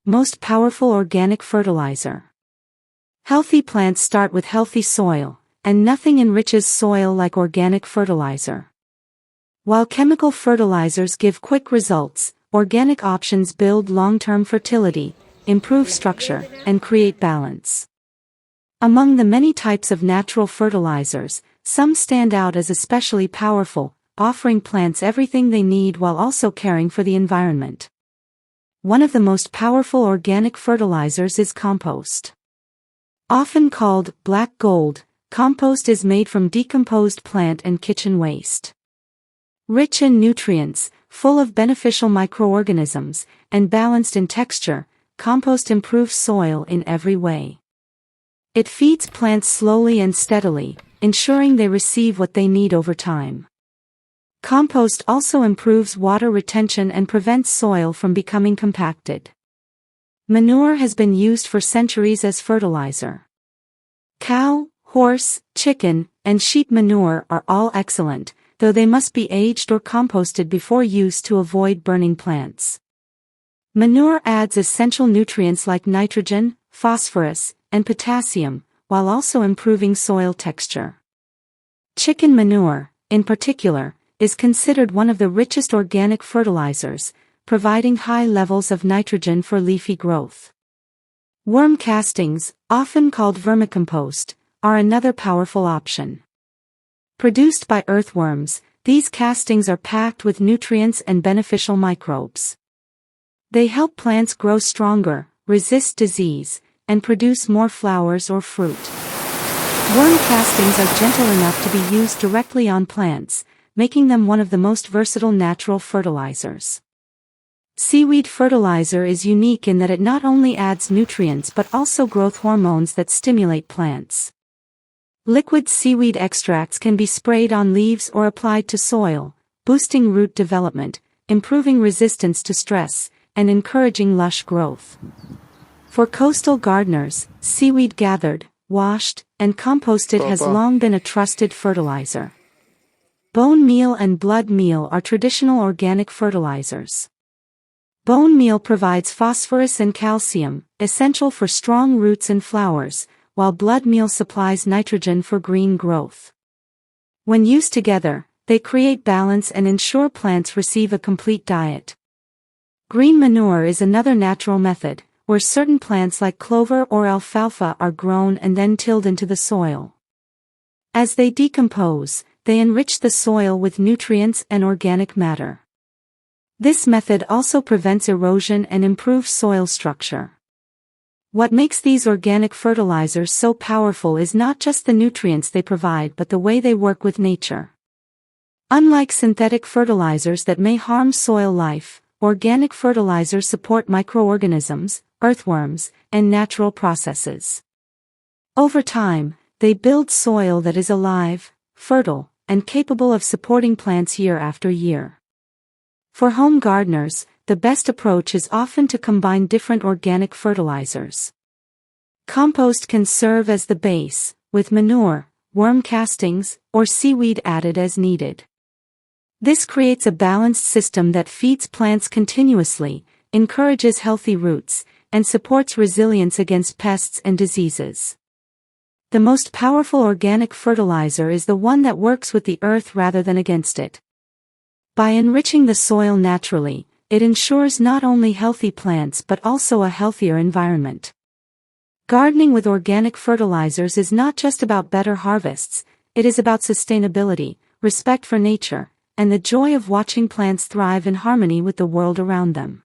most powerful organic fertilizer. Healthy plants start with healthy soil, and nothing enriches soil like organic fertilizer. While chemical fertilizers give quick results, organic options build long-term fertility, improve structure, and create balance. Among the many types of natural fertilizers, some stand out as especially powerful, offering plants everything they need while also caring for the environment. One of the most powerful organic fertilizers is compost. Often called black gold, compost is made from decomposed plant and kitchen waste. Rich in nutrients, full of beneficial microorganisms, and balanced in texture, compost improves soil in every way. It feeds plants slowly and steadily, ensuring they receive what they need over time. Compost also improves water retention and prevents soil from becoming compacted. Manure has been used for centuries as fertilizer. Cow, horse, chicken, and sheep manure are all excellent, though they must be aged or composted before use to avoid burning plants. Manure adds essential nutrients like nitrogen, phosphorus, and potassium, while also improving soil texture. Chicken manure, in particular, is considered one of the richest organic fertilizers, providing high levels of nitrogen for leafy growth. Worm castings, often called vermicompost, are another powerful option. Produced by earthworms, these castings are packed with nutrients and beneficial microbes. They help plants grow stronger, resist disease, and produce more flowers or fruit. Worm castings are gentle enough to be used directly on plants, making them one of the most versatile natural fertilizers. Seaweed fertilizer is unique in that it not only adds nutrients but also growth hormones that stimulate plants. Liquid seaweed extracts can be sprayed on leaves or applied to soil, boosting root development, improving resistance to stress, and encouraging lush growth. For coastal gardeners, seaweed gathered, washed, and composted has long been a trusted fertilizer. Bone meal and blood meal are traditional organic fertilizers. Bone meal provides phosphorus and calcium, essential for strong roots and flowers, while blood meal supplies nitrogen for green growth. When used together, they create balance and ensure plants receive a complete diet. Green manure is another natural method, where certain plants like clover or alfalfa are grown and then tilled into the soil. As they decompose, they enrich the soil with nutrients and organic matter. This method also prevents erosion and improves soil structure. What makes these organic fertilizers so powerful is not just the nutrients they provide but the way they work with nature. Unlike synthetic fertilizers that may harm soil life, organic fertilizers support microorganisms, earthworms, and natural processes. Over time, they build soil that is alive, fertile, and capable of supporting plants year after year. For home gardeners, the best approach is often to combine different organic fertilizers. Compost can serve as the base, with manure, worm castings, or seaweed added as needed. This creates a balanced system that feeds plants continuously, encourages healthy roots, and supports resilience against pests and diseases. The most powerful organic fertilizer is the one that works with the earth rather than against it. By enriching the soil naturally, it ensures not only healthy plants but also a healthier environment. Gardening with organic fertilizers is not just about better harvests, it is about sustainability, respect for nature, and the joy of watching plants thrive in harmony with the world around them.